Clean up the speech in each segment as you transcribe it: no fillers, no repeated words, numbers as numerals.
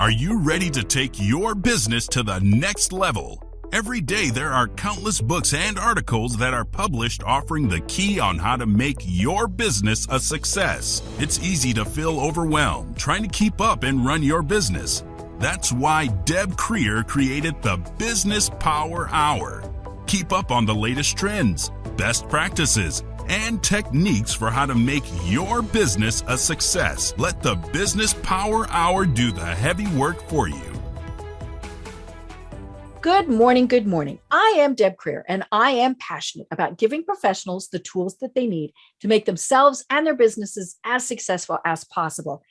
Are you ready to take your business to the next level? Every day there are countless books and articles that are published offering the key on how to make your business a success. It's easy to feel overwhelmed trying to keep up and run your business. That's why Deb Creer created the Business Power Hour. Keep up on the latest trends, best practices, and techniques for how to make your business a success. Let the Business Power Hour do the heavy work for you. Good morning, good morning. I am Deb Creer, and I am passionate about giving professionals the tools that they need to make themselves and their businesses as successful as possible.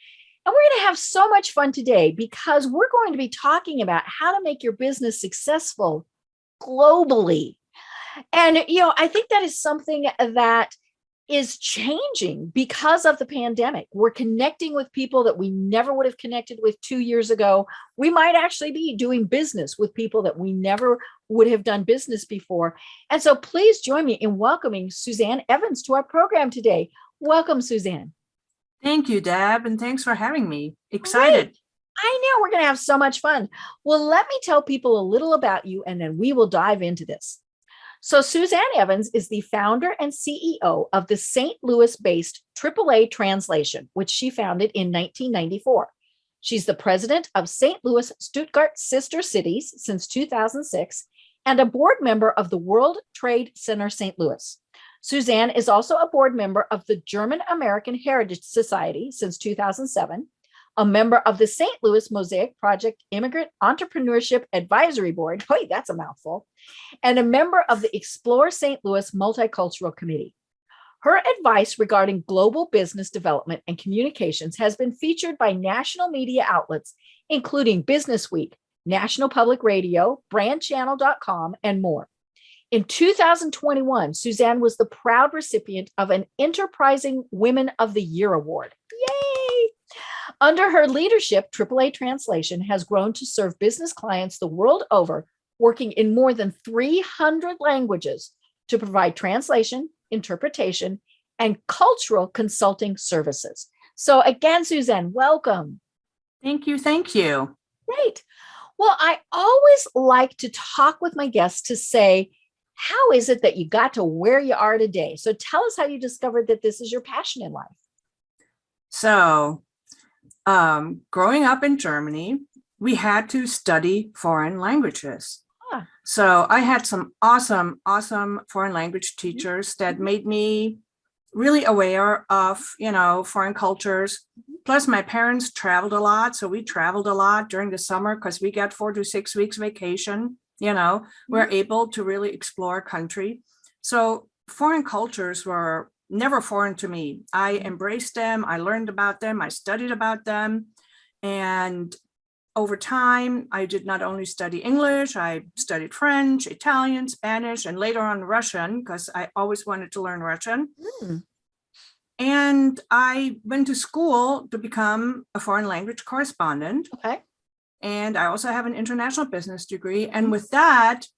And we're going to have so much fun today because we're going to be talking about how to make your business successful globally. And, I think that is something that is changing because of the pandemic. We're connecting with people that we never would have connected with 2 years ago. We might actually be doing business with people that we never would have done business before. And so please join me in welcoming Susanne Evens to our program today. Welcome, Susanne. Thank you, Deb, and thanks for having me. Excited. Great. I know we're going to have so much fun. Well, let me tell people a little about you, and then we will dive into this. So Susanne Evens is the founder and CEO of the St. Louis-based AAA Translation, which she founded in 1994. She's the president of St. Louis-Stuttgart Sister Cities since 2006 and a board member of the World Trade Center St. Louis. Susanne is also a board member of the German American Heritage Society since 2007, a member of the St. Louis Mosaic Project Immigrant Entrepreneurship Advisory Board, that's a mouthful, and a member of the Explore St. Louis Multicultural Committee. Her advice regarding global business development and communications has been featured by national media outlets, including BusinessWeek, National Public Radio, BrandChannel.com, and more. In 2021, Susanne was the proud recipient of an Enterprising Women of the Year Award. Yay! Under her leadership, AAA Translation has grown to serve business clients the world over, working in more than 300 languages to provide translation, interpretation, and cultural consulting services. So again, Susanne, welcome. Thank you. Thank you. Great. Well, I always like to talk with my guests to say, how is it that you got to where you are today? So tell us how you discovered that this is your passion in life. So, growing up in Germany, we had to study foreign languages. So I had some awesome foreign language teachers that made me really aware of, foreign cultures. Plus my parents traveled a lot. So we traveled a lot during the summer because we get 4 to 6 weeks vacation. We're able to really explore a country. So foreign cultures were never foreign to me. I embraced them. I learned about them. I studied about them. And over time, I did not only study English, I studied French, Italian, Spanish, and later on Russian, because I always wanted to learn Russian. And I went to school to become a foreign language correspondent. Okay. And I also have an international business degree. And with that,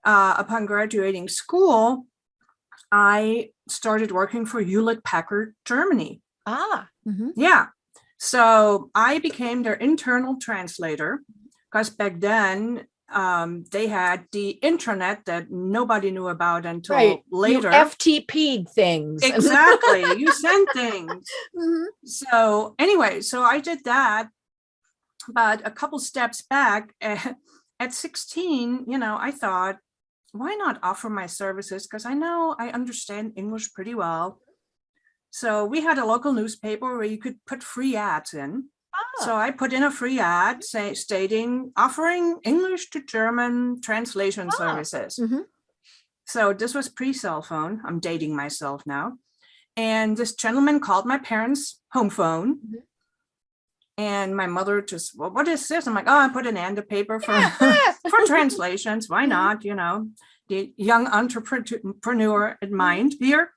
upon graduating school, I started working for Hewlett-Packard, Germany. Yeah. So I became their internal translator because back then they had the intranet that nobody knew about until later. You FTP'd things. Exactly. You sent things. So anyway, so I did that. But a couple steps back at 16, I thought, why not offer my services? Because I know I understand English pretty well. So we had a local newspaper where you could put free ads in. So I put in a free ad stating offering English to German translation services. So this was pre-cell phone. I'm dating myself now. And this gentleman called my parents' home phone. And my mother just, well, what is this? I'm like, I put an ad in the paper for translations. Why not? The young entrepreneur in mind here.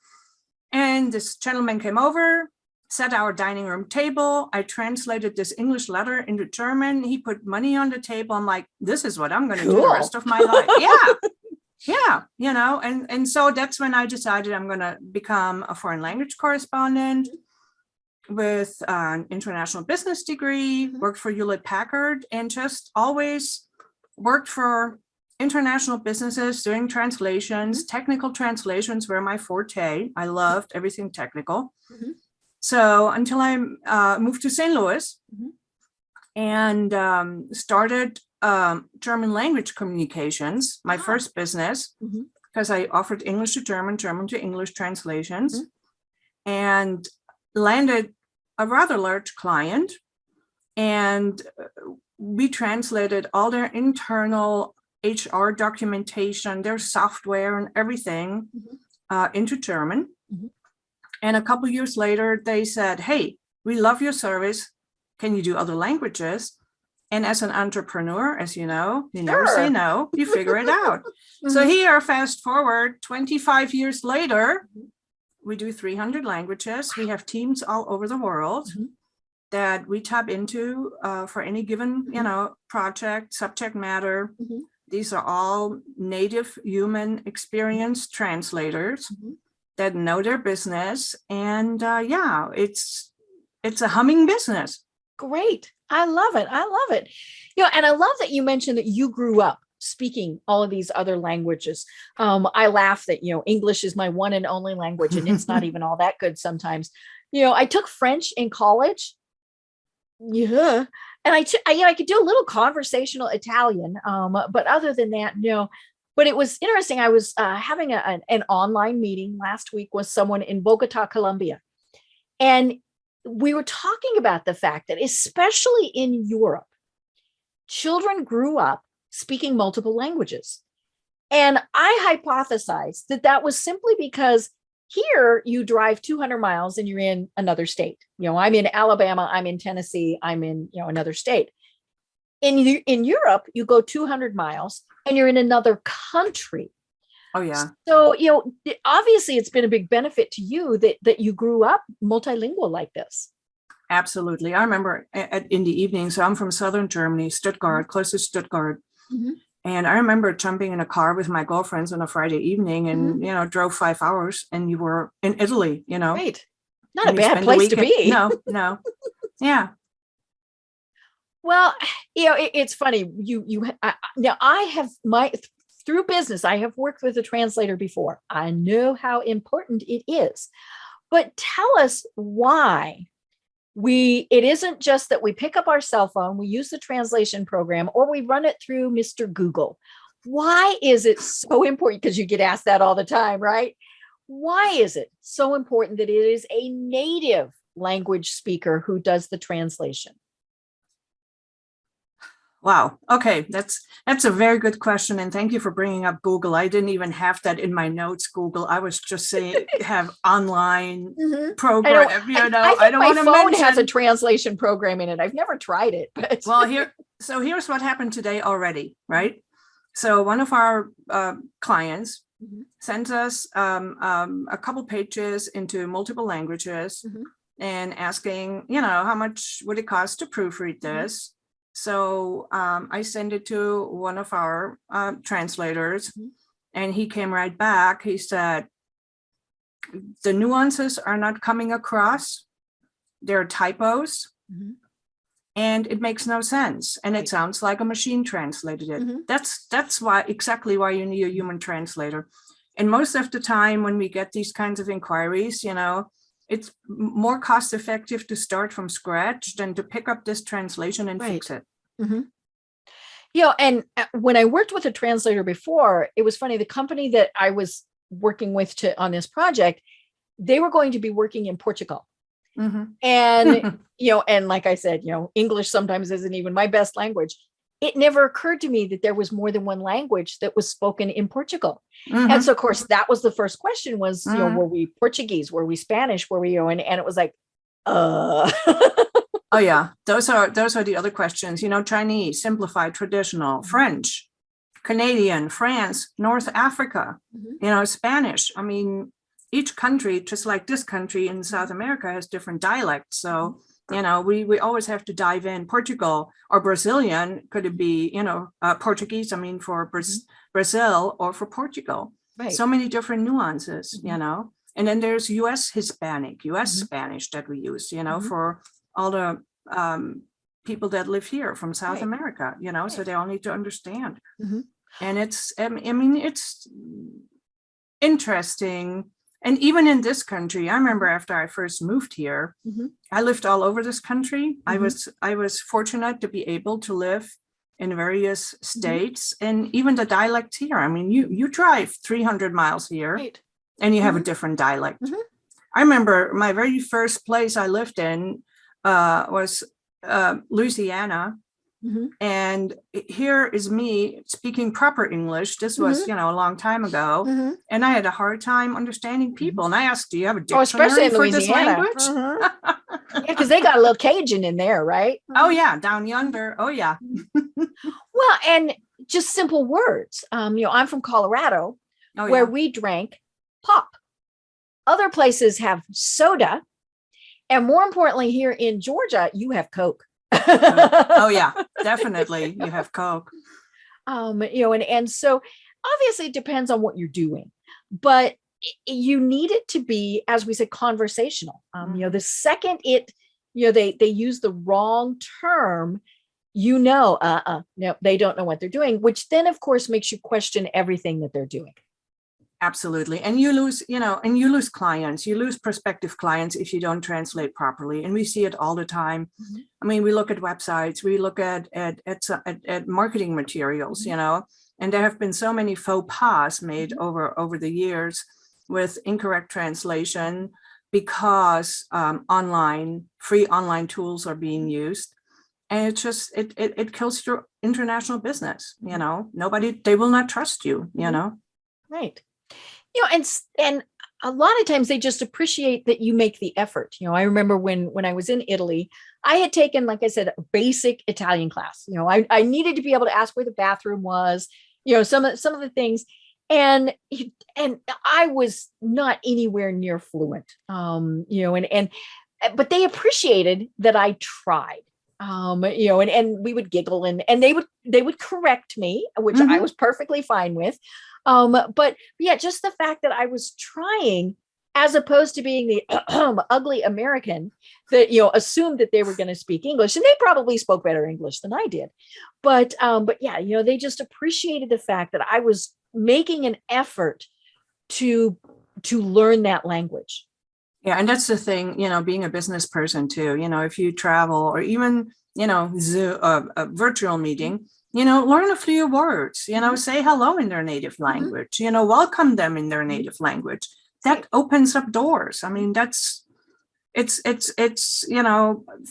And this gentleman came over, set our dining room table. I translated this English letter into German. He put money on the table. I'm like, this is what I'm going to do the rest of my life. Yeah. And so that's when I decided I'm going to become a foreign language correspondent. with an international business degree, worked for Hewlett-Packard, and just always worked for international businesses doing translations. Technical translations were my forte. I loved everything technical. So until I moved to St. Louis and started German language communications, my first business, because I offered English to German, German to English translations, and landed a rather large client. And we translated all their internal HR documentation, their software and everything into German. And a couple years later, they said, hey, we love your service. Can you do other languages? And as an entrepreneur, as you know, you never say no, you figure it out. So here, fast forward 25 years later, we do 300 languages. We have teams all over the world that we tap into for any given, project, subject matter. These are all native human experience translators that know their business. And it's a humming business. Great. I love it. I love it. And I love that you mentioned that you grew up speaking all of these other languages. I laugh that, English is my one and only language, and it's not even all that good sometimes. I took French in college. Yeah. And I could do a little conversational Italian. But other than that, no. But it was interesting. I was having an online meeting last week with someone in Bogota, Colombia. And we were talking about the fact that especially in Europe, children grew up speaking multiple languages. And I hypothesized that was simply because here you drive 200 miles and you're in another state. I'm in Alabama, I'm in Tennessee, I'm in, another state. In Europe, you go 200 miles and you're in another country. Oh, yeah. So, obviously it's been a big benefit to you that you grew up multilingual like this. Absolutely. I remember in the evening, so I'm from southern Germany, Stuttgart, close to Stuttgart. And I remember jumping in a car with my girlfriends on a Friday evening and, drove 5 hours and you were in Italy, Right. Not a bad place to be. No. Yeah. Well, it's funny. Now I have through business, I have worked with a translator before. I know how important it is. But tell us why it isn't just that we pick up our cell phone, we use the translation program, or we run it through Mr. Google. Why is it so important? Because you get asked that all the time, right? Why is it so important that it is a native language speaker who does the translation? Wow. Okay. That's a very good question. And thank you for bringing up Google. I didn't even have that in my notes, Google. I was just saying have online program. I think my phone has a translation program in it. I've never tried it. But well, here's what happened today already, right? So one of our clients sent us a couple pages into multiple languages and asking, how much would it cost to proofread this? So I sent it to one of our translators and he came right back. He said, the nuances are not coming across. There are typos and it makes no sense. And it sounds like a machine translated it. That's exactly why you need a human translator. And most of the time when we get these kinds of inquiries, it's more cost effective to start from scratch than to pick up this translation and fix it. And when I worked with a translator before, it was funny. The company that I was working with on this project, they were going to be working in Portugal. And, and like I said, English sometimes isn't even my best language. It never occurred to me that there was more than one language that was spoken in Portugal. And so, of course, that was the first question was, were we Portuguese? Were we Spanish? Were we, and it was like, Oh, yeah. Those are the other questions, Chinese, simplified, traditional, French, Canadian, France, North Africa, Spanish. I mean, each country, just like this country in South America, has different dialects. So, we always have to dive in. Portugal or Brazilian, could it be, Portuguese, for Brazil or for Portugal. Right. So many different nuances, And then there's US Hispanic, US Mhm. Spanish that we use, Mhm. for all the people that live here from South Right. America, so Right. they all need to understand. Mhm. And it's, I mean, it's interesting. And even in this country, I remember after I first moved here, Mhm. I lived all over this country. Mhm. I was fortunate to be able to live in various Mm-hmm. states, and even the dialect here. I mean, you drive 300 miles here, Right. and you have a Mhm. different dialect. Mhm. I remember my very first place I lived in was Louisiana. Mhm. And here is me speaking proper English. This was, Mhm. a long time ago. Mhm. And I had a hard time understanding people. And I asked, do you have a Oh, especially dictionary in for this Louisiana. language? Mhm. Yeah, because they got a little Cajun in there, right? Oh, yeah, down yonder. Oh, yeah. Well, and just simple words. I'm from Colorado, Oh, where yeah. we drank pop. Other places have soda, and more importantly, here in Georgia, you have Coke. Oh, yeah, definitely. You have Coke. And so obviously it depends on what you're doing, but you need it to be, as we said, conversational. The second they use the wrong term, no, they don't know what they're doing, which then of course makes you question everything that they're doing. Absolutely. And you lose clients, you lose prospective clients if you don't translate properly. And we see it all the time. Mm-hmm. I mean, we look at websites, we look at marketing materials, Mm-hmm. And there have been so many faux pas made Mm-hmm. over the years with incorrect translation because free online tools are being used. And it just, it kills your international business, they will not trust you, Right. And a lot of times they just appreciate that you make the effort. I remember when I was in Italy, I had taken, like I said, a basic Italian class. I needed to be able to ask where the bathroom was, some of the things. And I was not anywhere near fluent. But they appreciated that I tried. And we would giggle and they would correct me, which I was perfectly fine with. But yeah, just the fact that I was trying, as opposed to being the ugly American that assumed that they were going to speak English, and they probably spoke better English than I did. But yeah, they just appreciated the fact that I was making an effort to learn that language. Yeah, and that's the thing, being a business person too, if you travel or even, Zoom, a virtual meeting, learn a few words, say hello in their native language, welcome them in their native language. That opens up doors. I mean, it's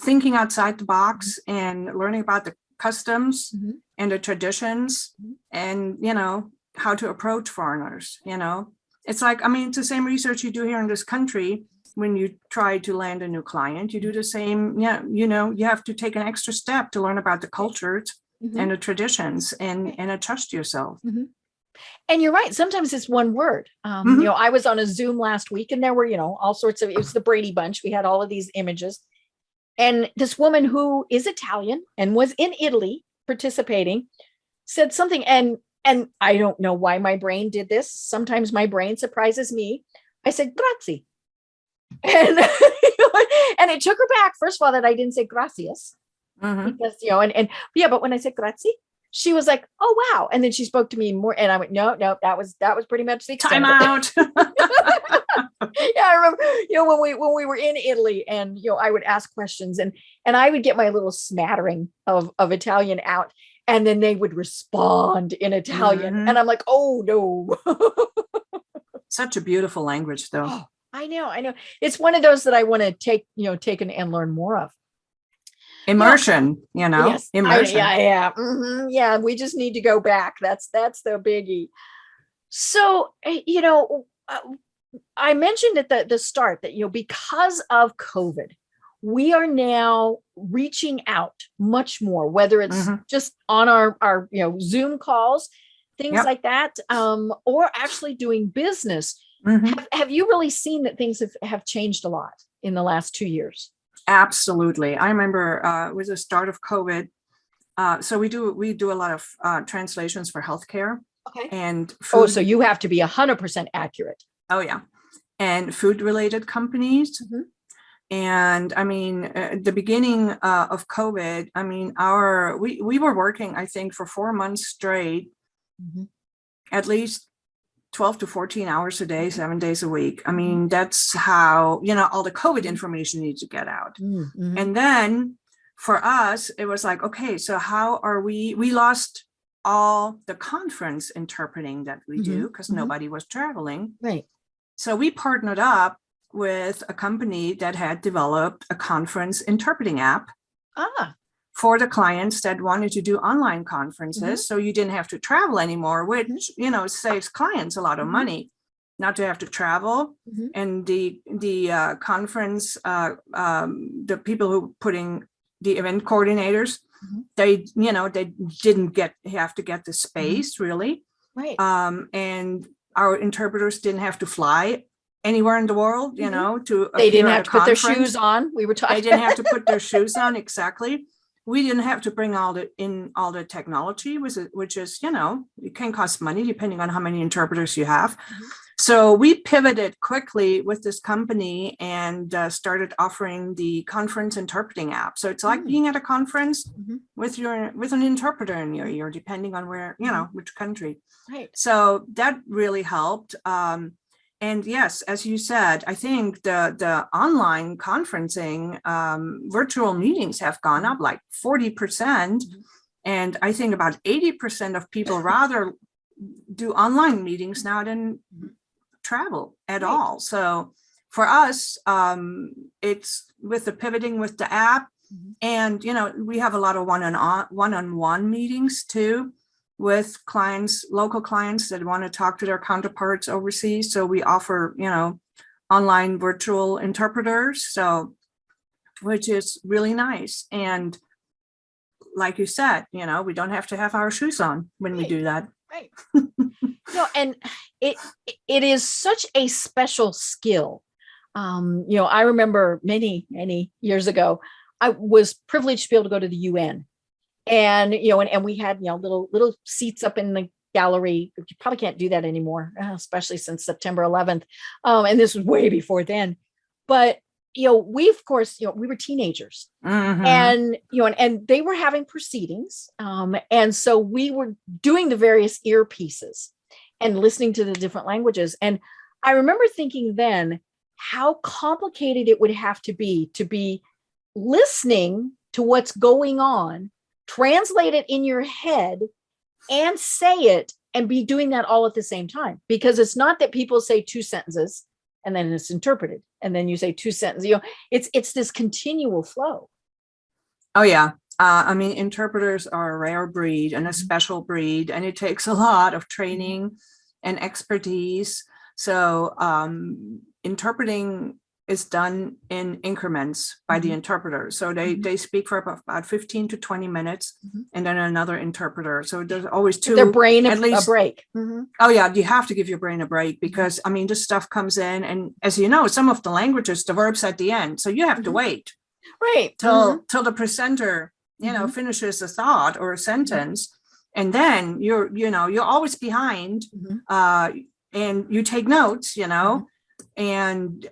thinking outside the box and learning about the customs and the traditions and, how to approach foreigners, It's like, I mean, it's the same research you do here in this country. When you try to land a new client, you do the same. Yeah, you have to take an extra step to learn about the cultures and the traditions and adjust yourself. And you're right. Sometimes it's one word. I was on a Zoom last week and there were, all sorts of, it was the Brady Bunch. We had all of these images. And this woman who is Italian and was in Italy participating said something. And I don't know why my brain did this. Sometimes my brain surprises me. I said, grazie. And, and it took her back. First of all, that I didn't say gracias. Because, yeah, but when I said grazie, she was like, oh, wow. And then she spoke to me more. And I went, no, that was pretty much the time out. Yeah, I remember, when we were in Italy and, I would ask questions and I would get my little smattering of Italian out. And then they would respond in Italian. And I'm like, oh, no. Such a beautiful language, though. Oh, I know. It's one of those that I want to take and learn more of. Immersion, Yes, immersion. Yeah. Yeah, we just need to go back. That's the biggie. So, I mentioned at the start that, because of COVID, we are now reaching out much more, whether it's just on our Zoom calls, things like that, or actually doing business. Have you really seen that things have changed a lot in the last 2 years? Absolutely. I remember with the start of COVID, so we do a lot of translations for healthcare. Okay. And food. So you have to be 100% accurate. Oh, yeah. and food-related companies. Mhm. And I mean, the beginning of COVID, I mean, we were working, I think, for 4 months straight, Mhm. at least 12 to 14 hours a day, 7 days a week. I mean, that's how, all the COVID information needs to get out. Mhm. And then for us, it was like, okay, so how are we lost all the conference interpreting that we do because nobody was traveling. Right. So we partnered up with a company that had developed a conference interpreting app for the clients that wanted to do online conferences. So you didn't have to travel anymore, which, saves clients a lot of money not to have to travel. And the conference, the people who putting the event coordinators, they didn't have to get the space really. Right. And our interpreters didn't have to fly anywhere in the world, to They didn't appear have at to a put their conference. shoes on. We were talking. They didn't have to put their shoes on. Exactly. We didn't have to bring all the technology, which is, it can cost money depending on how many interpreters you have. So we pivoted quickly with this company and started offering the conference interpreting app. So it's like being at a conference with an interpreter in your ear, depending on where, which country. Right. So that really helped. And yes, as you said, I think the online conferencing, virtual meetings have gone up like 40%. And I think about 80% of people rather do online meetings now than travel at all. So for us, it's with the pivoting with the app, and we have a lot of one-on-one meetings too with clients, local clients that want to talk to their counterparts overseas. So we offer online virtual interpreters, so which is really nice. And like you said, we don't have to have our shoes on when we do that. Right. And it is such a special skill. I remember many years ago, I was privileged to be able to go to the UN, and and we had little seats up in the gallery. You probably can't do that anymore, especially since September 11th. And this was way before then. But we of course we were teenagers, and and they were having proceedings, and so we were doing the various earpieces and listening to the different languages. And I remember thinking then how complicated it would have to be listening to what's going on, translate it in your head and say it, and be doing that all at the same time. Because it's not that people say 2 sentences and then it's interpreted, and then you say 2 sentences, it's this continual flow. Oh yeah. I mean, interpreters are a rare breed and a special breed, and it takes a lot of training and expertise. So interpreting is done in increments by the interpreter. So they speak for about 15 to 20 minutes, and then another interpreter. So there's always 2. Their brain at least a break. Oh yeah, you have to give your brain a break, because I mean, this stuff comes in, and as you know, some of the languages, the verbs at the end. So you have to wait till the presenter finishes a thought or a sentence, and then you're always behind, and you take notes, and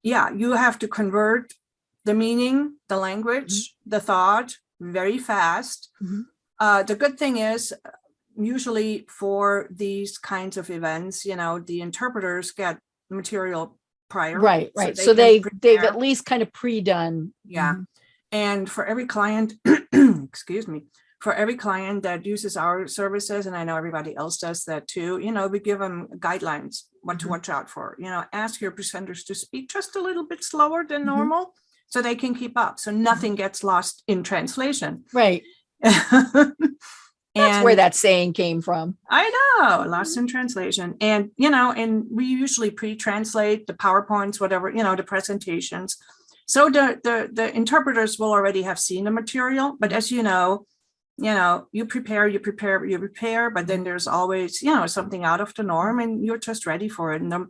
yeah, you have to convert the meaning, the language, the thought very fast. The good thing is, usually for these kinds of events, the interpreters get material prior. Right. So they've at least kind of pre-done. Yeah. And for every client, excuse me, for every client that uses our services, and I know everybody else does that too, we give them guidelines, what to watch out for. Ask your presenters to speak just a little bit slower than normal so they can keep up. So nothing gets lost in translation. Right. That's where that saying came from. I know, lost in translation. And, and we usually pre-translate the PowerPoints, whatever, the presentations. So the interpreters will already have seen the material, but as you know, you prepare, but then there's always, something out of the norm, and you're just ready for it. And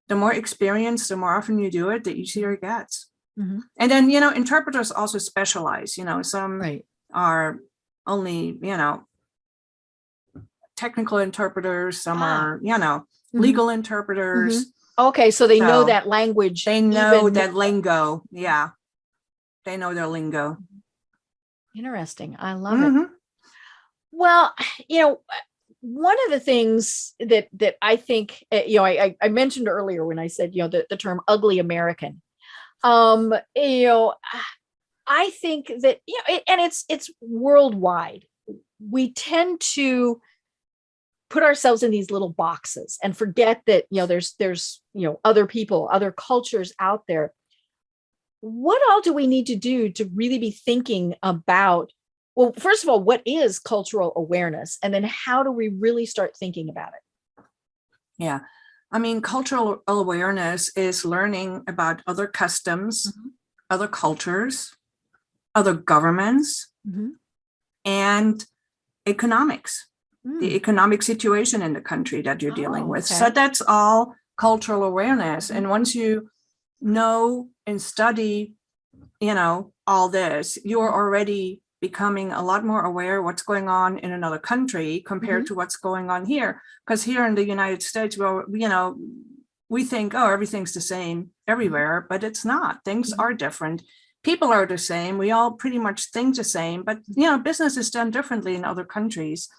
the more experience, the more often you do it, the easier it gets. And then, interpreters also specialize, some are only, technical interpreters, some are, legal interpreters. Okay, so they know So that language. they know even that lingo. Yeah. They know their lingo. Interesting. I love it. Mhm. Well, one of the things that I think, I mentioned earlier when I said, the term ugly American. um, you know, I think that, and it's worldwide. We tend to put ourselves in these little boxes and forget that, there's other people, other cultures out there. What all do we need to do to really be thinking about, well, first of all, what is cultural awareness? And then how do we really start thinking about it? Yeah. I mean, cultural awareness is learning about other customs, other cultures, other governments, and economics, the economic situation in the country that you're dealing with. Okay. So that's all cultural awareness. And once you know and study, all this, you're already becoming a lot more aware what's going on in another country compared to what's going on here. Because here in the United States, well, we think, oh, everything's the same everywhere, but it's not. Things are different. People are the same. We all pretty much think the same, but business is done differently in other countries.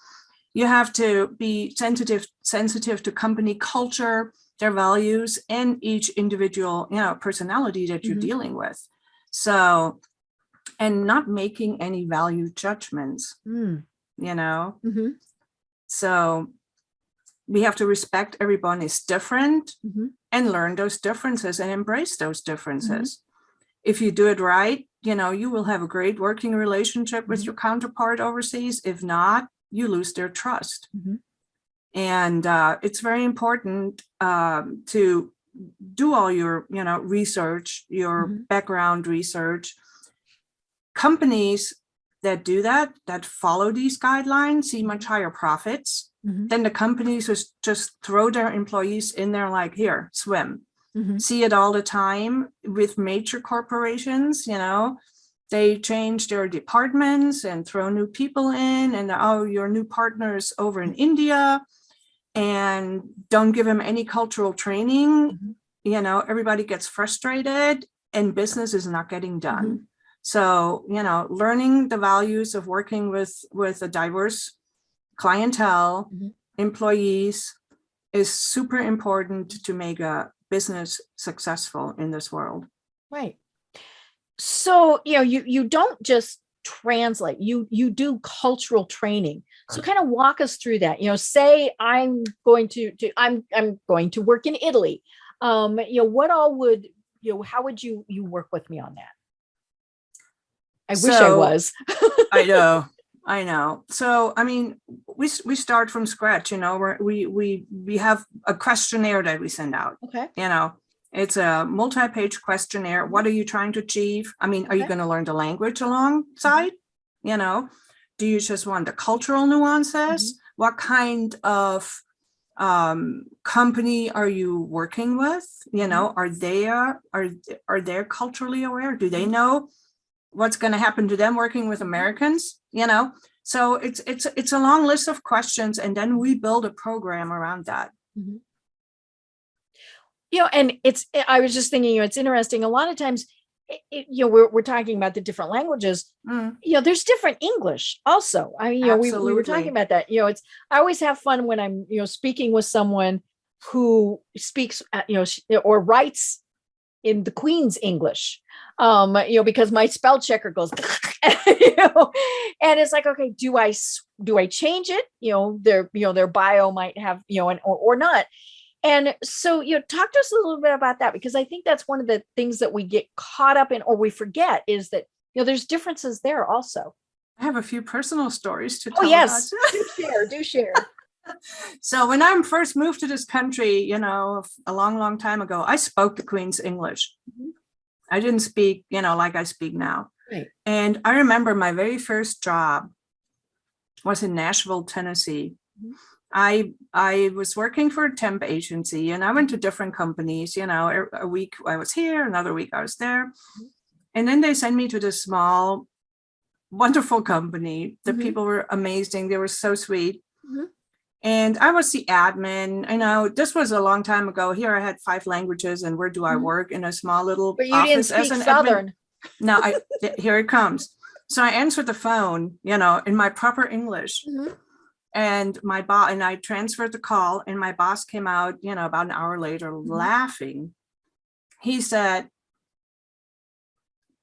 You have to be sensitive to company culture, their values, and each individual, personality that you're dealing with. So, and not making any value judgments, So we have to respect everyone is different and learn those differences and embrace those differences. If you do it right, you will have a great working relationship with your counterpart overseas. If not, you lose their trust. And it's very important to do all your, research, your background research. Companies that do that follow these guidelines, see much higher profits than the companies who just throw their employees in there like, here, swim. See it all the time with major corporations, they change their departments and throw new people in, and your new partner's over in India, and don't give them any cultural training. Everybody gets frustrated and business is not getting done. So, learning the values of working with a diverse clientele, employees, is super important to make a business successful in this world. Right. So, you don't just translate, you do cultural training. So kind of walk us through that. Say I'm going to work in Italy. What all would, how would you work with me on that? I wish I was. I know. So, I mean, we start from scratch, we have a questionnaire that we send out. Okay. It's a multi-page questionnaire. What are you trying to achieve? I mean, are you going to learn the language alongside? Do you just want the cultural nuances? What kind of company are you working with? Are they culturally aware? Do they know what's going to happen to them working with Americans? So it's a long list of questions, and then we build a program around that. And I was just thinking, it's interesting. A lot of times, we're talking about the different languages. There's different English also. I mean, we were talking about that. I always have fun when I'm, speaking with someone who speaks, or writes in the Queen's English, because my spell checker goes, and it's like, okay, do I change it? Their bio might have, or not. And so, talk to us a little bit about that, because I think that's one of the things that we get caught up in, or we forget, is that, there's differences there also. I have a few personal stories to tell. Oh, yes. Do share. So when I first moved to this country, a long, long time ago, I spoke the Queen's English. I didn't speak, like I speak now. Right. And I remember my very first job was in Nashville, Tennessee. I was working for a temp agency, and I went to different companies, a week I was here, another week I was there. And then they sent me to this small, wonderful company. The people were amazing. They were so sweet. And I was the admin. I know this was a long time ago. Here I had 5 languages, and where do I work? In a small little But you office didn't as speak an Southern. admin. No, here it comes. So I answered the phone, in my proper English. And my boss, and I transferred the call, and my boss came out, about an hour later, laughing. He said,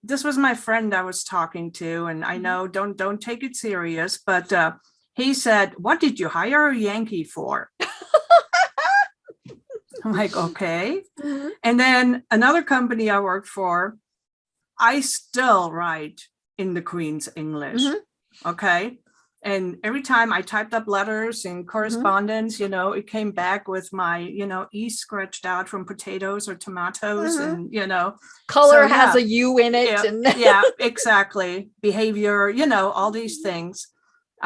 this was my friend I was talking to, and I know don't take it serious, but he said, what did you hire a Yankee for? I'm like, okay. And then another company I worked for, I still write in the Queen's English. Okay. And every time I typed up letters and correspondence, it came back with my, E scratched out from potatoes or tomatoes, and, Color so, has a U in it. Yeah, exactly. Behavior, all these things.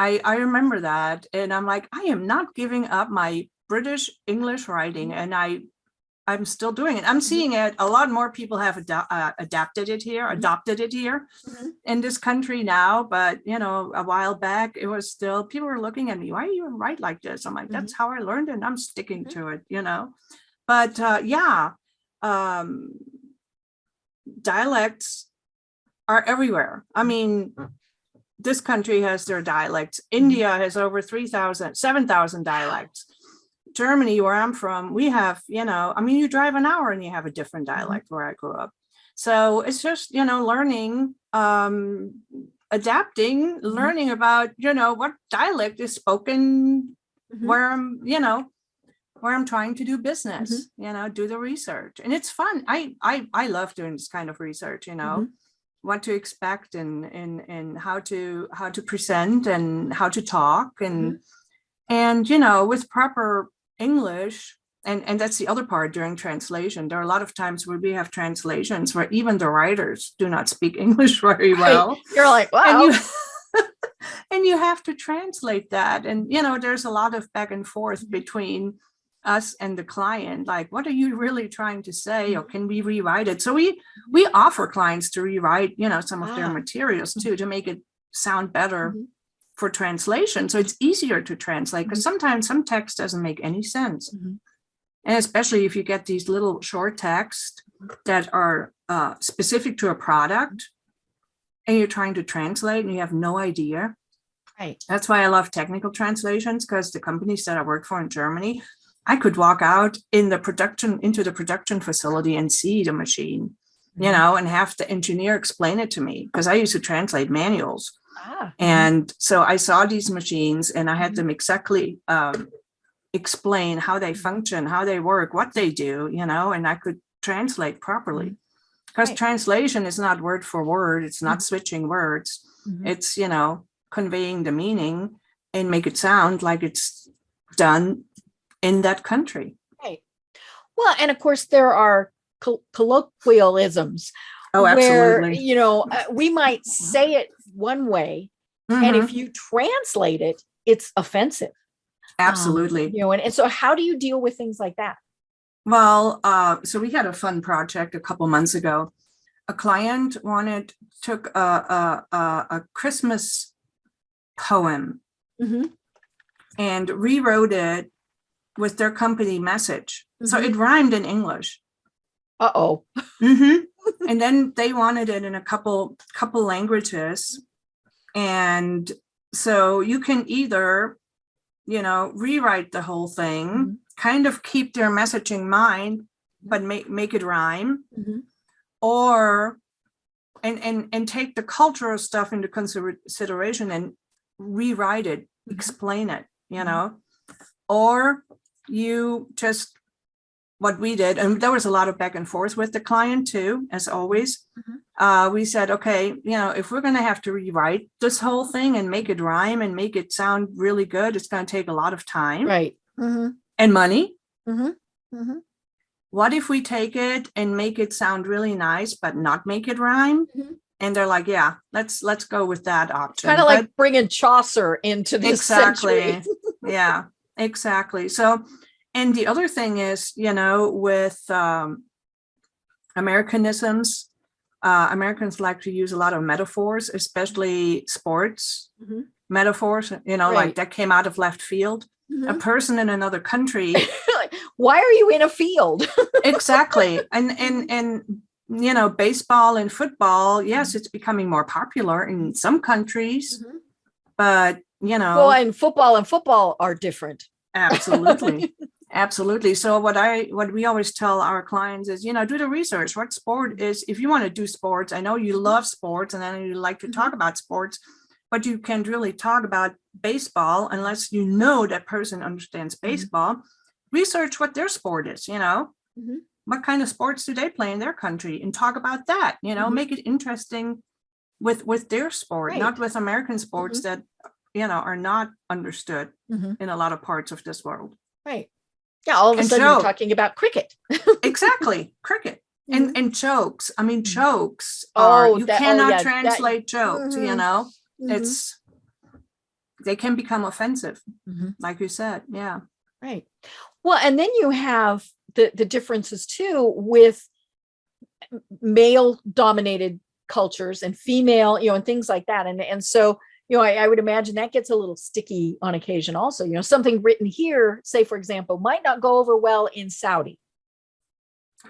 I remember that. And I'm like, I am not giving up my British English writing. And I'm still doing it. I'm seeing it. A lot more people have adopted it here in this country now. But, a while back, it was still, people were looking at me, why do you write like this? I'm like, that's how I learned it, and I'm sticking to it, But dialects are everywhere. I mean, this country has their dialects. India has over 7,000 dialects. Germany, where I'm from, we have, you drive an hour and you have a different dialect where I grew up. So it's just, learning, adapting, learning about, what dialect is spoken where I'm trying to do business, do the research. And it's fun. I love doing this kind of research, what to expect and how to present and how to talk and with proper English, and that's the other part during translation. There are a lot of times where we have translations where even the writers do not speak English very well. You're like, wow. And you have to translate that. And, there's a lot of back and forth between us and the client. Like, what are you really trying to say? Or can we rewrite it? So we offer clients to rewrite, some of their materials too, to make it sound better for translation. So it's easier to translate, because sometimes some text doesn't make any sense. And especially if you get these little short texts that are specific to a product and you're trying to translate and you have no idea. Right. That's why I love technical translations, because the companies that I work for in Germany, I could walk out into the production facility and see the machine, and have the engineer explain it to me, because I used to translate manuals. And so I saw these machines and I had them exactly explain how they function, how they work, what they do, and I could translate properly. Because translation is not word for word. It's not switching words. It's, conveying the meaning and make it sound like it's done in that country. Right. Well, and of course, there are colloquialisms. Oh, absolutely. Where, we might say it one way, and if you translate it, it's offensive. Absolutely. And so how do you deal with things like that? Well, so we had a fun project a couple months ago. A client took a Christmas poem and rewrote it with their company message. So it rhymed in English. Uh-oh. And then they wanted it in a couple languages. And so you can either, rewrite the whole thing, kind of keep their message in mind, but make it rhyme, or and take the cultural stuff into consideration and rewrite it, explain it, or you just, what we did, and there was a lot of back and forth with the client too, as always. We said, okay, if we're going to have to rewrite this whole thing and make it rhyme and make it sound really good, it's going to take a lot of time, right, and money. What if we take it and make it sound really nice, but not make it rhyme? And they're like, yeah, let's go with that option. Kind of like bringing Chaucer into this century. Yeah, exactly. So, and the other thing is, with Americanisms, Americans like to use a lot of metaphors, especially sports metaphors, like that came out of left field. a person in another country. Like, why are you in a field? Exactly. And you know, baseball and football, yes, it's becoming more popular in some countries, but you know. Well, and football are different. Absolutely. Absolutely. So what we always tell our clients is, you know, do the research. What sport is, if you want to do sports, I know you love sports and then you like to talk about sports, but you can't really talk about baseball unless you know that person understands baseball. Research what their sport is, you know, what kind of sports do they play in their country, and talk about that, you know, make it interesting with their sport, not with American sports that, you know, are not understood in a lot of parts of this world. Right. Yeah. All of a sudden you're talking about cricket. Exactly. Cricket. And jokes. I mean, jokes are, you cannot translate jokes, you know, they can become offensive, like you said. Yeah. Right. Well, and then you have the differences too with male dominated cultures and female, you know, and things like that. And so, you know, I would imagine that gets a little sticky on occasion also. You know, something written here, say, for example, might not go over well in Saudi.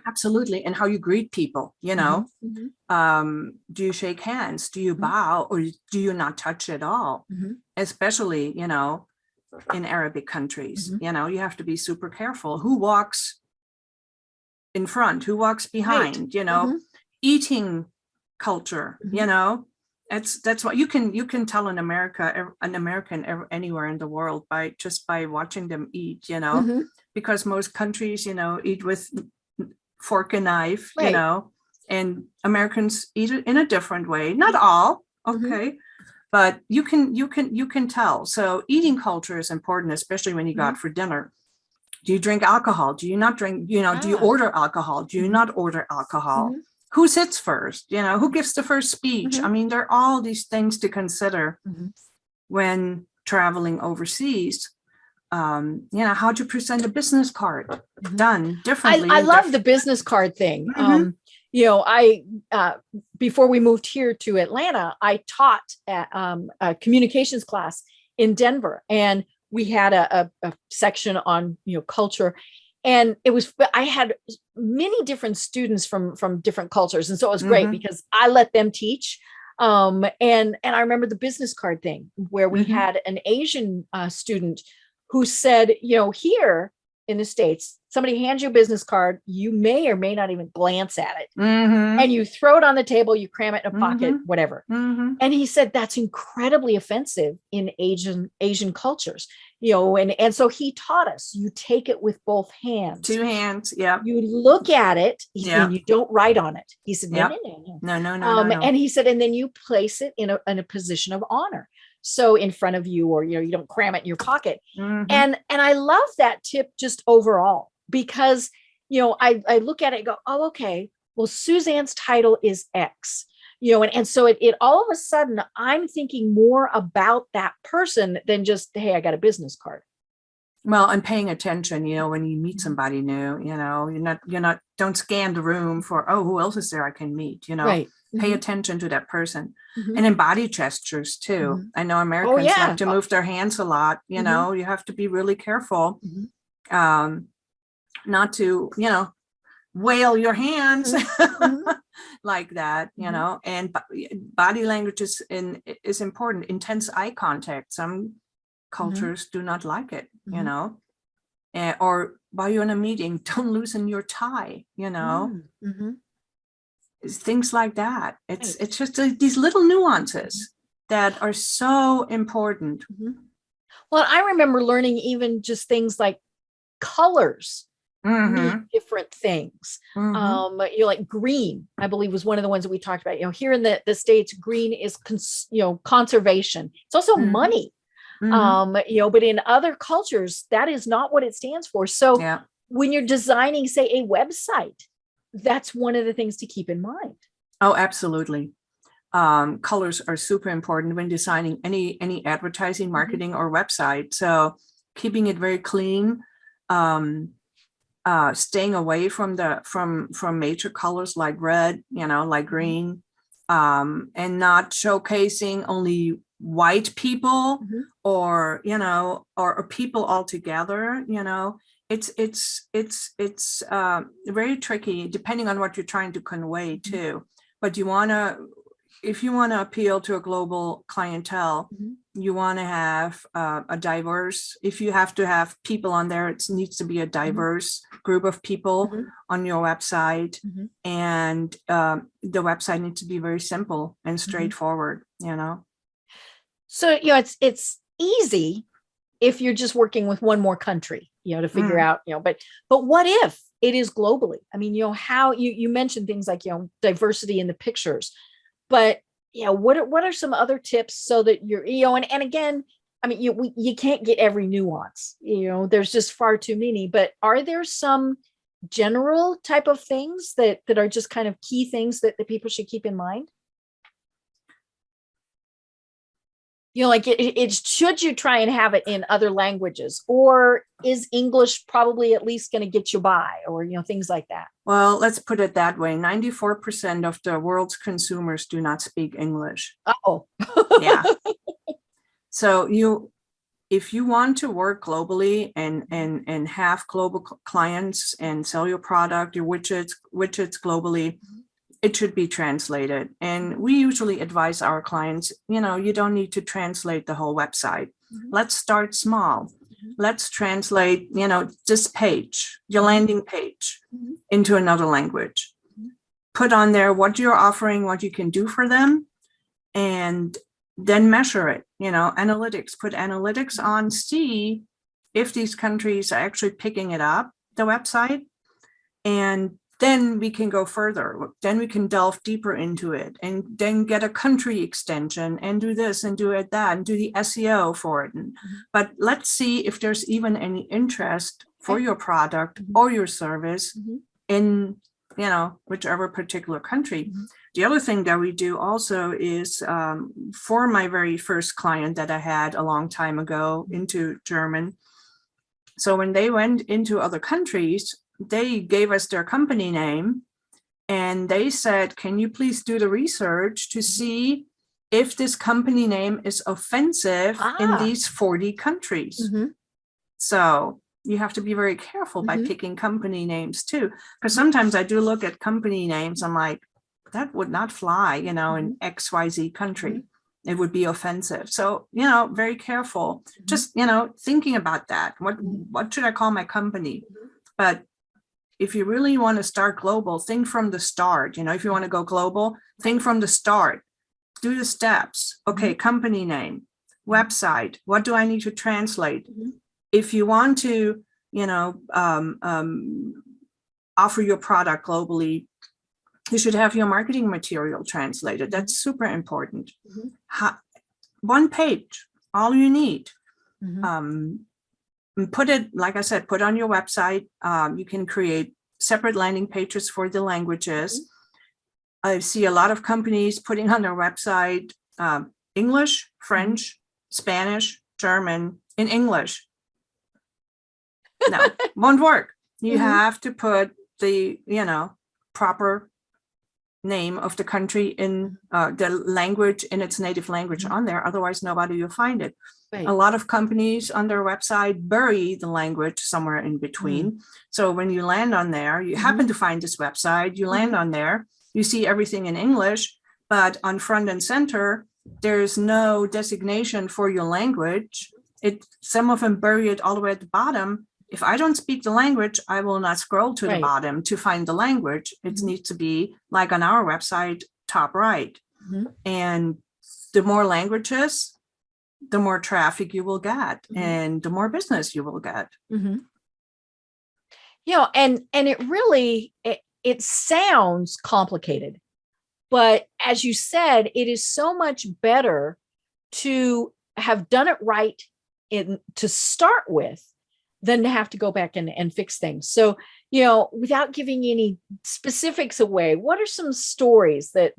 Absolutely. And how you greet people, you know, do you shake hands? Do you bow, or do you not touch at all? Especially, you know, in Arabic countries, you know, you have to be super careful. Who walks in front? Who walks behind? You know, eating culture, you know, that's what you can tell an American anywhere in the world by watching them eat, you know, because most countries, you know, eat with fork and knife, you know, and Americans eat it in a different way. Not all, okay. But you can tell. So eating culture is important, especially when you go out for dinner. Do you drink alcohol? Do you not drink? You know, do you order alcohol? Do you not order alcohol? Who sits first? You know, who gives the first speech? I mean, there are all these things to consider when traveling overseas. You know, how to present a business card done differently. I love the business card thing. You know, I before we moved here to Atlanta, I taught at a communications class in Denver, and we had a section on, you know, culture, and I had many different students from different cultures, and so it was great because I let them teach. And I remember the business card thing where we had an Asian student who said, you know, here in the States, somebody hands you a business card, you may or may not even glance at it. And you throw it on the table, you cram it in a pocket, whatever. And he said that's incredibly offensive in Asian cultures, you know, and so he taught us, you take it with both hands. 2 hands, yeah. You look at it, and you don't write on it. He said, no. And he said, and then you place it in a position of honor. So in front of you, or, you know, you don't cram it in your pocket. And I love that tip just overall, because, you know, I look at it and go, oh, okay, well, Suzanne's title is X, you know, and so it all of a sudden I'm thinking more about that person than just, hey, I got a business card. Well, and paying attention, you know, when you meet somebody new, you know, don't scan the room for, oh, who else is there I can meet, you know, pay attention to that person. And in body gestures too. I know Americans like to move their hands a lot, you know, you have to be really careful not to, you know, wail your hands like that, you know, and body language is important. Intense eye contact. Some cultures do not like it, you know, or while you're in a meeting, don't loosen your tie, you know, things like that. It's just these little nuances that are so important. Well, I remember learning even just things like colors mean different things. You know, like green, I believe, was one of the ones that we talked about. You know, here in the States, green is you know, conservation. It's also money. You know, but in other cultures, that is not what it stands for. So when you're designing, say, a website, that's one of the things to keep in mind. Oh, absolutely. Colors are super important when designing any advertising, marketing, or website. So keeping it very clean, staying away from major colors like red, you know, like green, and not showcasing only white people Mhm. or, or people altogether, it's very tricky depending on what you're trying to convey too. But if you want to appeal to a global clientele, Mhm. you want to have a diverse, if you have to have people on there, it needs to be a diverse group of people Mhm. on your website. Mhm. And the website needs to be very simple and straightforward, So, it's easy if you're just working with one more country, to figure out, but what if it is globally? I mean, how you mentioned things like, diversity in the pictures, but what are some other tips so that you're, and again, I mean, you can't get every nuance, there's just far too many, but are there some general type of things that are just kind of key things that people should keep in mind? Like it should you try and have it in other languages, or is English probably at least going to get you by, or things like that? Well, let's put it that way. 94% of the world's consumers do not speak English. Oh. Yeah. So if you want to work globally and have global clients and sell your product, your widgets globally, it should be translated. And we usually advise our clients, you don't need to translate the whole website. Let's start small. Let's translate, this page, your landing page, into another language. Put on there what you're offering, what you can do for them, and then measure it, analytics, put analytics on, see if these countries are actually picking it up, the website, and then we can go further. Then we can delve deeper into it and then get a country extension and do this and do it that and do the SEO for it. But let's see if there's even any interest for your product or your service in, whichever particular country. The other thing that we do also is for my very first client that I had a long time ago into German. So when they went into other countries, they gave us their company name and they said, can you please do the research to see if this company name is offensive in these 40 countries. So you have to be very careful by picking company names too, because sometimes I do look at company names. I'm like, that would not fly, in XYZ country. It would be offensive. So, very careful, just, thinking about that. What should I call my company? But if you really want to start global, think from the start. If you want to go global, think from the start. Do the steps. Okay, company name, website. What do I need to translate? If you want to, offer your product globally, you should have your marketing material translated. That's super important. One page, all you need. Put it, like I said, put on your website. You can create separate landing pages for the languages. I see a lot of companies putting on their website English, French, Spanish, German in English. No, won't work. You have to put the, proper name of the country in the language, in its native language on there. Otherwise, nobody will find it. Right. A lot of companies on their website bury the language somewhere in between. So when you land on there, you happen to find this website, you land on there, you see everything in English, but on front and center, there's no designation for your language. Some of them bury it all the way at the bottom. If I don't speak the language, I will not scroll to the bottom to find the language. It needs to be like on our website, top right. And the more languages, the more traffic you will get and the more business you will get. And it really, it sounds complicated, but as you said, it is so much better to have done it right to start with than to have to go back and fix things. So, without giving any specifics away, what are some stories that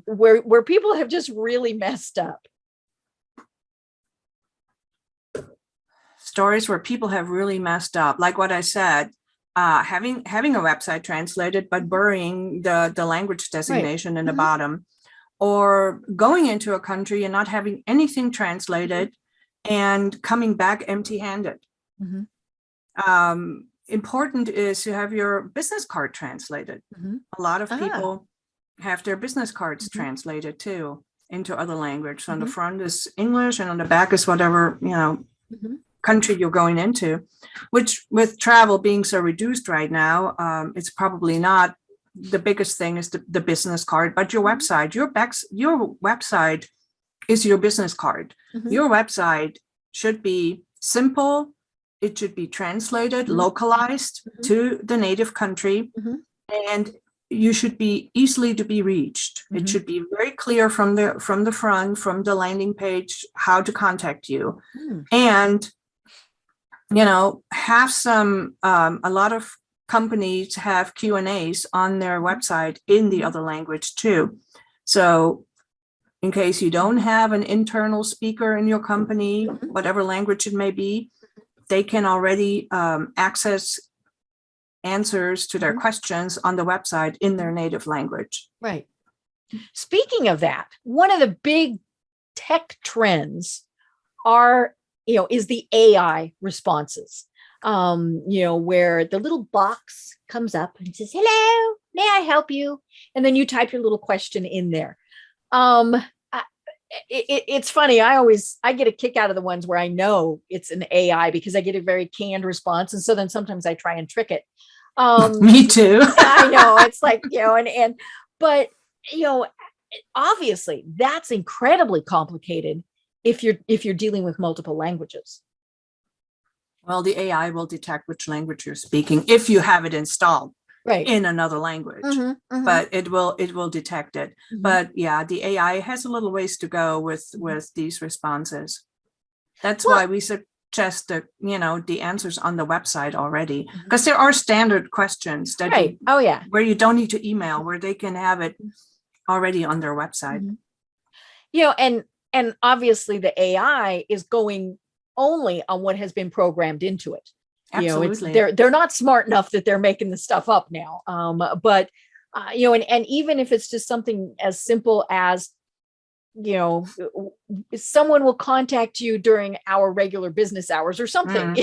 where people have just really messed up? Stories where people have really messed up, like what I said, having a website translated, but burying the language designation in the bottom, or going into a country and not having anything translated and coming back empty-handed. Important is to have your business card translated. A lot of people have their business cards translated too into other language. So on the front is English and on the back is whatever, country you're going into, which with travel being so reduced right now, it's probably not the biggest thing is the business card, but your website, your website is your business card. Your website should be simple. It should be translated, localized to the native country, and you should be easily to be reached. It should be very clear from the front, from the landing page, how to contact you, and have some. A lot of companies have Q&As on their website in the other language too. So in case you don't have an internal speaker in your company, whatever language it may be, they can already access answers to their questions on the website in their native language. Right. Speaking of that, one of the big tech trends is the AI responses. Where the little box comes up and says, "Hello, may I help you?" And then you type your little question in there. It's funny. I get a kick out of the ones where I know it's an AI because I get a very canned response. And so then sometimes I try and trick it. Me too. I know, it's like, but obviously that's incredibly complicated if you're dealing with multiple languages. Well, the AI will detect which language you're speaking if you have it installed in another language, but it will detect it. But yeah, the AI has a little ways to go with these responses. That's why we suggest the answers on the website already, because there are standard questions that where you don't need to email, where they can have it already on their website. And obviously the AI is going only on what has been programmed into it. Absolutely. They're not smart enough that they're making the stuff up now. But and even if it's just something as simple as, someone will contact you during our regular business hours or something,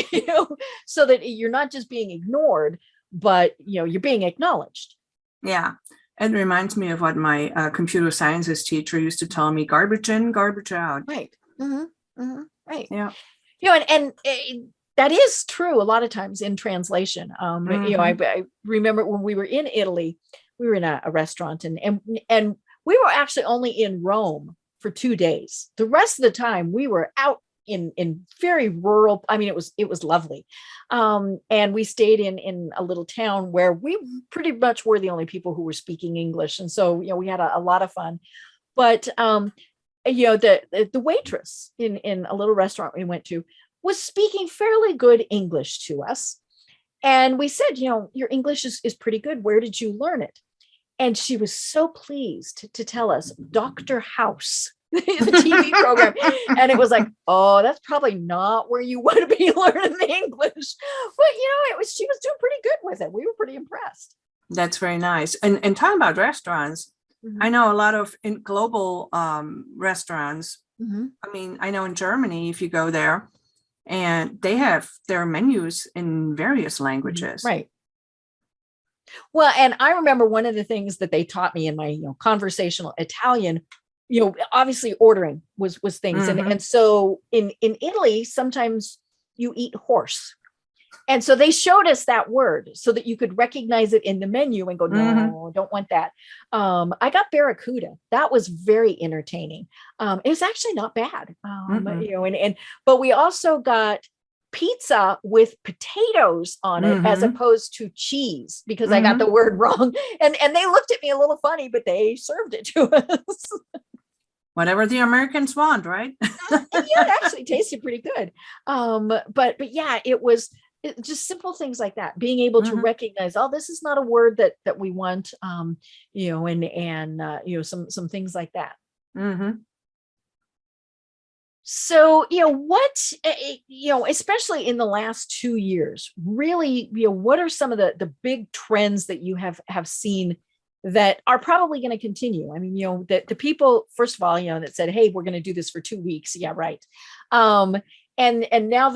so that you're not just being ignored, but you're being acknowledged. Yeah. It reminds me of what my computer sciences teacher used to tell me: garbage in, garbage out. Right. Right. Yeah. And that is true a lot of times in translation. I remember when we were in Italy, we were in a restaurant and we were actually only in Rome for 2 days. The rest of the time we were out in very rural. I mean, it was lovely. And we stayed in a little town where we pretty much were the only people who were speaking English. And so, we had a lot of fun, but, the waitress in a little restaurant we went to was speaking fairly good English to us. And we said, your English is pretty good. Where did you learn it? And she was so pleased to tell us Dr. House, the TV program. And it was like, oh, that's probably not where you want to be learning the English. But, she was doing pretty good with it. We were pretty impressed. That's very nice. And talking about restaurants, I know a lot of global restaurants. I mean, I know in Germany, if you go there, and they have their menus in various languages. Right. Well, and I remember one of the things that they taught me in my conversational Italian, obviously ordering was things. And so in Italy, sometimes you eat horse. And so they showed us that word so that you could recognize it in the menu and go, no, don't want that. I got barracuda. That was very entertaining. It was actually not bad. But we also got pizza with potatoes on it as opposed to cheese, because I got the word wrong. And they looked at me a little funny, but they served it to us. Whatever the Americans want, right? It actually tasted pretty good. But yeah, it was just simple things like that, being able to recognize, oh, this is not a word that we want, and some things like that. So, what, especially in the last 2 years, really, what are some of the big trends that you have seen that are probably going to continue. I mean, the people, first of all, that said, hey, we're going to do this for 2 weeks. Yeah, right. And now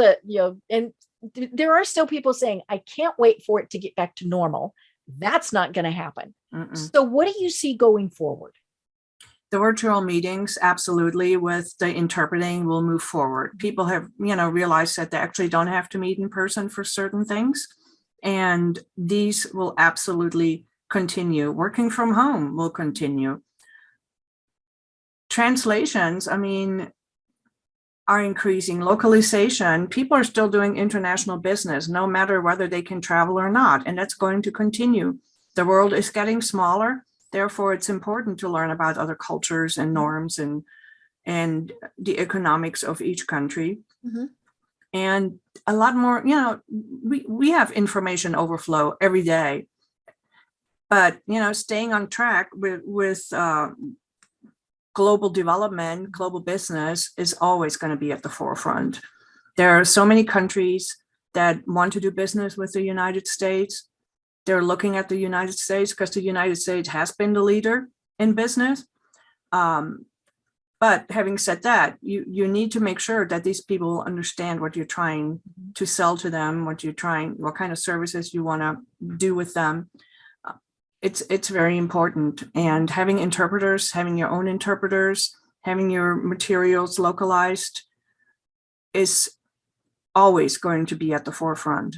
and there are still people saying, I can't wait for it to get back to normal. That's not going to happen. So what do you see going forward? The virtual meetings, absolutely, with the interpreting will move forward. People have, realized that they actually don't have to meet in person for certain things. And these will absolutely continue. Working from home will continue. Translations, are increasing. Localization, people are still doing international business, no matter whether they can travel or not. And that's going to continue. The world is getting smaller. Therefore, it's important to learn about other cultures and norms and the economics of each country. And a lot more, we have information overflow every day. But, staying on track with global development, global business is always going to be at the forefront. There are so many countries that want to do business with the United States. They're looking at the United States because the United States has been the leader in business. But having said that, you need to make sure that these people understand what you're trying to sell to them, what kind of services you want to do with them. It's very important. And having interpreters, having your own interpreters, having your materials localized is always going to be at the forefront.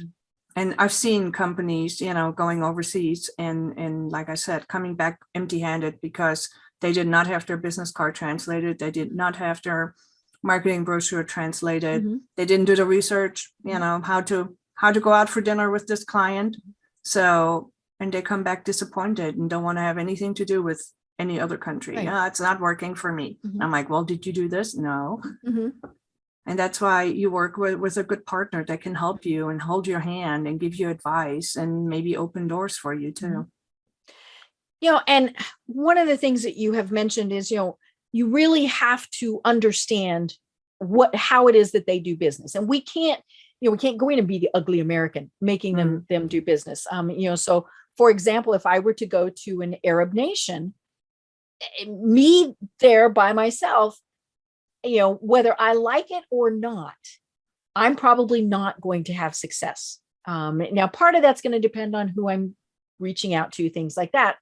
And I've seen companies, going overseas and like I said, coming back empty-handed because they did not have their business card translated. They did not have their marketing brochure translated. They didn't do the research, how to go out for dinner with this client. So, and they come back disappointed and don't want to have anything to do with any other country. Right. It's not working for me. I'm like, well, did you do this? No. And that's why you work with a good partner that can help you and hold your hand and give you advice and maybe open doors for you too. And one of the things that you have mentioned is, you really have to understand how it is that they do business. And we can't go in and be the ugly American making them do business. So for example, if I were to go to an Arab nation, me there by myself, whether I like it or not, I'm probably not going to have success. Now, part of that's going to depend on who I'm reaching out to, things like that.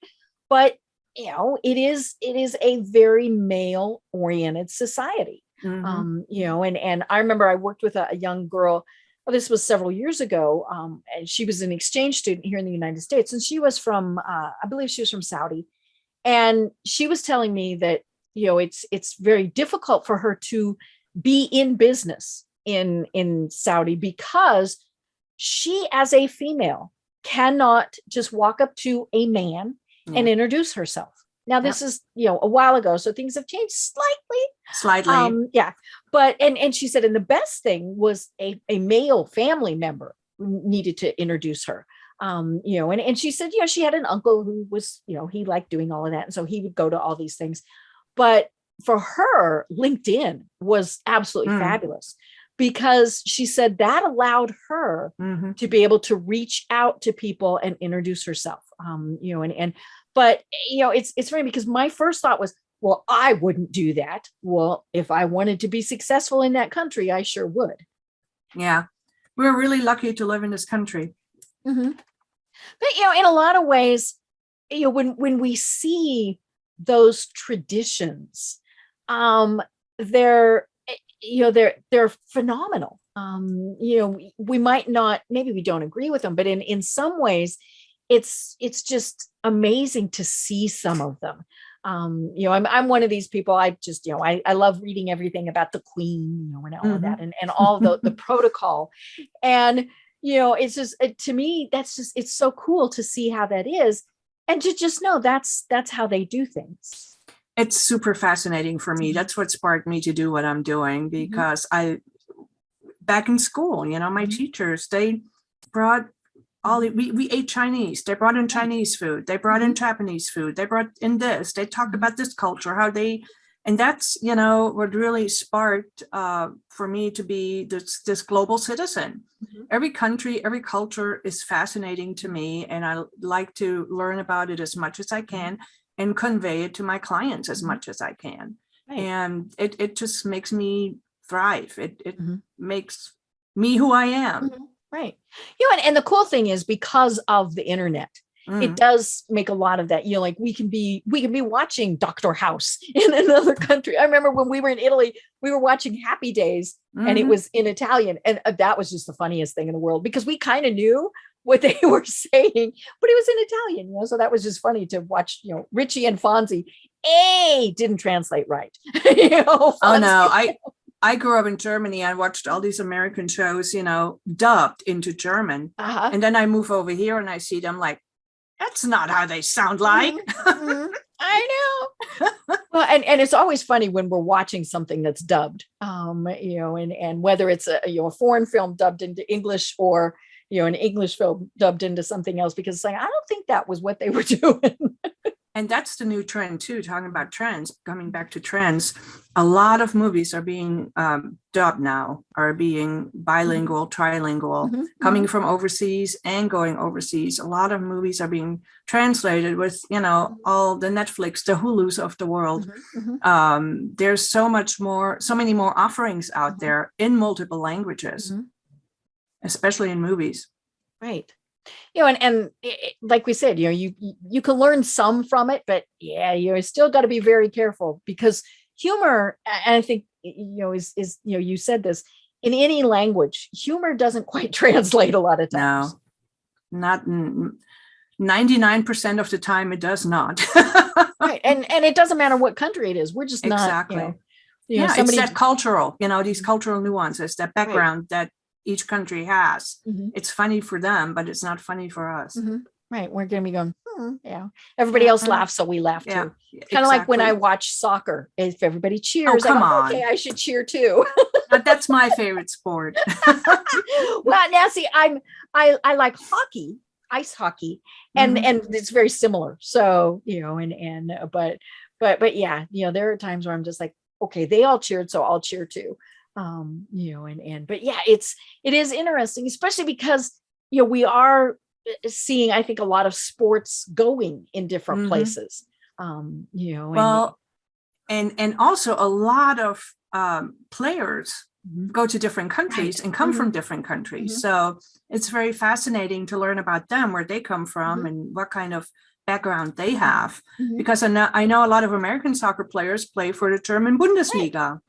But, it is a very male oriented society. And I remember I worked with a young girl. Well, this was several years ago. And she was an exchange student here in the United States. And she was from, I believe she was from Saudi. And she was telling me that, it's very difficult for her to be in business in Saudi because she, as a female, cannot just walk up to a man and introduce herself. Now, this is, a while ago, so things have changed slightly. But, and she said, and the best thing was a male family member needed to introduce her. And she said, she had an uncle who was, he liked doing all of that. And so he would go to all these things. But for her, LinkedIn was absolutely fabulous because she said that allowed her to be able to reach out to people and introduce herself. But it's funny because my first thought was, well, I wouldn't do that. Well, if I wanted to be successful in that country, I sure would. Yeah, we're really lucky to live in this country. But, in a lot of ways, when we see those traditions, they're phenomenal. We might not, maybe we don't agree with them, but in some ways, it's just amazing to see some of them. I'm one of these people. I just, I love reading everything about the Queen, and all of that, and all the protocol, and it's just to me it's so cool to see how that is, and to just know that's how they do things. It's super fascinating for me. That's what sparked me to do what I'm doing, because back in school, my teachers, they brought we ate Chinese. They brought in Chinese food. They brought in Japanese food. They brought in this. They talked about this culture, And that's, what really sparked for me to be this global citizen. Mhm. Every country, every culture is fascinating to me, and I like to learn about it as much as I can and convey it to my clients as much as I can. Right. And it just makes me thrive. It Mhm. makes me who I am. Mhm. Right. And the cool thing is, because of the internet, it Mm. does make a lot of that, like we can be watching Dr. House in another country. I remember when we were in Italy, we were watching Happy Days, and it Mhm. was in Italian. And that was just the funniest thing in the world, because we kind of knew what they were saying, but it was in Italian, so that was just funny to watch, Richie and Fonzie. Didn't translate right. Oh Fonzie. no, I grew up in Germany. I watched all these American shows, dubbed into German. Uh-huh. And then I move over here and I see them like, that's not how they sound like. Mhm. I know. Well, and it's always funny when we're watching something that's dubbed, and whether it's a foreign film dubbed into English, or an English film dubbed into something else, because it's like, I don't think that was what they were doing. And that's the new trend too, talking about trends, coming back to trends. A lot of movies are being dubbed now, are being bilingual, trilingual, Mhm, coming from overseas and going overseas. A lot of movies are being translated with, all the Netflix, the Hulus of the world. mhm, mhm, There's so many more offerings out there in multiple languages, mhm. especially in movies. Right. And like we said, you can learn some from it, but you still got to be very careful, because humor, and I think, is you said this, in any language, humor doesn't quite translate a lot of times. No, not 99% of the time, it does not. Right. And it doesn't matter what country it is. We're just not, Exactly. somebody. It's that cultural, these cultural nuances, that Right. background that each country has. Mhm. It's funny for them, but it's not funny for us. Mhm. Right. We're going to be going, everybody else laughs, so we laugh Yeah, too. Kind of like when I exactly. watch soccer. If everybody cheers, come I go, on. okay, I should cheer too. That's my favorite sport. Well, now see, I like hockey, ice hockey, and it's very similar. So, but yeah, there are times where I'm just like, okay, they all cheered, so I'll cheer too. But yeah, it is interesting, especially because we are seeing, I think, a lot of sports going in different places. Well, and also a lot of players go to different countries, Right. and come from different countries. So it's very fascinating to learn about them, where they come from, and what kind of background they have. Because I know a lot of American soccer players play for the German Bundesliga,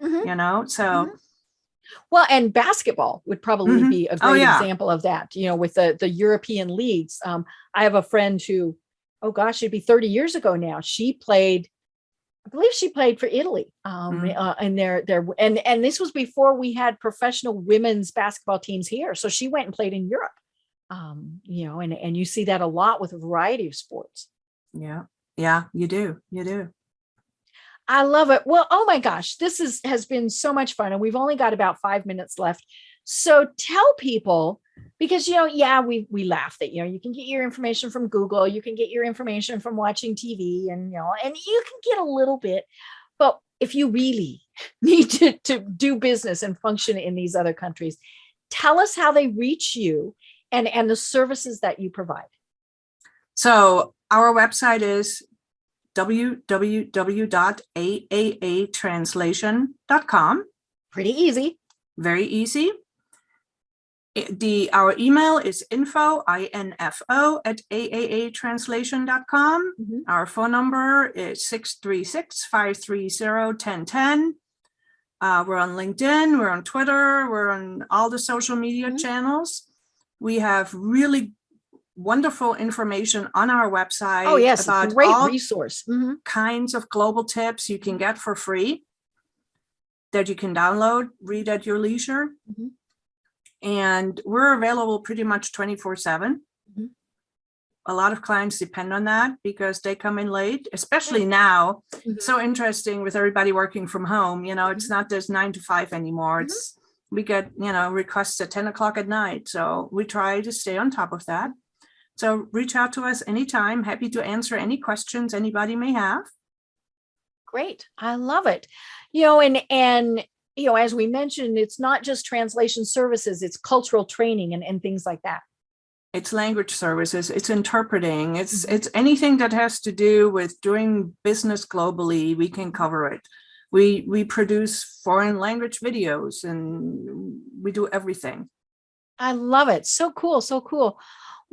so. Well, and basketball would probably be a great example of that, with the European leagues. I have a friend who, oh gosh, it'd be 30 years ago now. I believe she played for Italy. And and this was before we had professional women's basketball teams here. So she went and played in Europe. And you see that a lot with a variety of sports. Yeah, you do. I love it. Well, oh my gosh, this has been so much fun, and we've only got about 5 minutes left. So tell people, because we laugh that you can get your information from Google, you can get your information from watching TV, and and you can get a little bit, but if you really need to do business and function in these other countries, tell us how they reach you and the services that you provide. So our website is www.aaatranslation.com. Pretty easy. Very easy. Our email is info @aaatranslation.com. Our phone number is 636-530-1010. We're on LinkedIn, we're on Twitter, we're on all the social media channels. We have really wonderful information on our website. Oh yes, about great all resource. kinds of global tips you can get for free, that you can download, read at your leisure. And we're available pretty much 24/7. A lot of clients depend on that, because they come in late, especially now. So interesting with everybody working from home. It's not this 9 to 5 anymore. We get requests at 10 o'clock at night. So we try to stay on top of that. So reach out to us anytime. Happy to answer any questions anybody may have. Great. I love it. And as we mentioned, it's not just translation services, it's cultural training and things like that. It's language services, it's interpreting, it's anything that has to do with doing business globally, we can cover it. We produce foreign language videos and we do everything. I love it. So cool. So cool.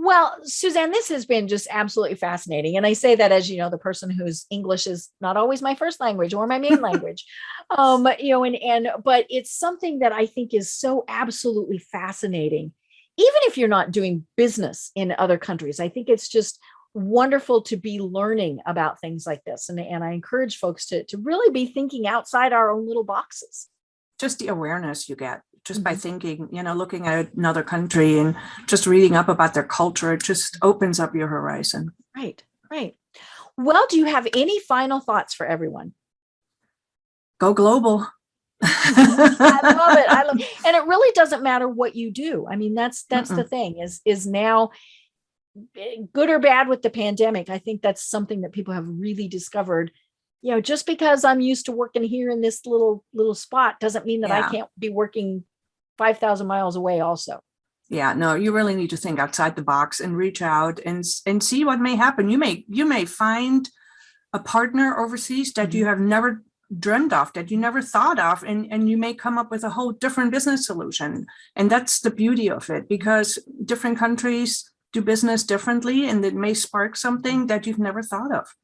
Well, Susanne, this has been just absolutely fascinating. And I say that as, the person whose English is not always my first language or my main language. But it's something that I think is so absolutely fascinating. Even if you're not doing business in other countries, I think it's just wonderful to be learning about things like this. And I encourage folks to really be thinking outside our own little boxes. Just the awareness you get just by thinking, looking at another country and just reading up about their culture, it just opens up your horizon. Right. Well, do you have any final thoughts for everyone? Go global. I love it. And it really doesn't matter what you do. I mean, that's the thing is now, good or bad with the pandemic. I think that's something that people have really discovered. Just because I'm used to working here in this little spot doesn't mean that I can't be working 5,000 miles away also. Yeah, no, you really need to think outside the box and reach out and see what may happen. You may find a partner overseas that you have never dreamt of, that you never thought of, and you may come up with a whole different business solution. And that's the beauty of it, because different countries do business differently, and it may spark something that you've never thought of.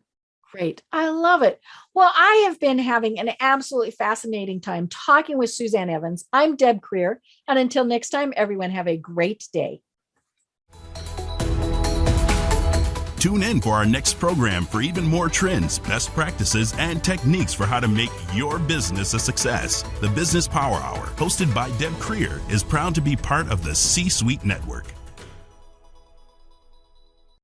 Great. I love it. Well, I have been having an absolutely fascinating time talking with Susanne Evens. I'm Deb Creer. And until next time, everyone have a great day. Tune in for our next program for even more trends, best practices, and techniques for how to make your business a success. The Business Power Hour, hosted by Deb Creer, is proud to be part of the C-Suite Network.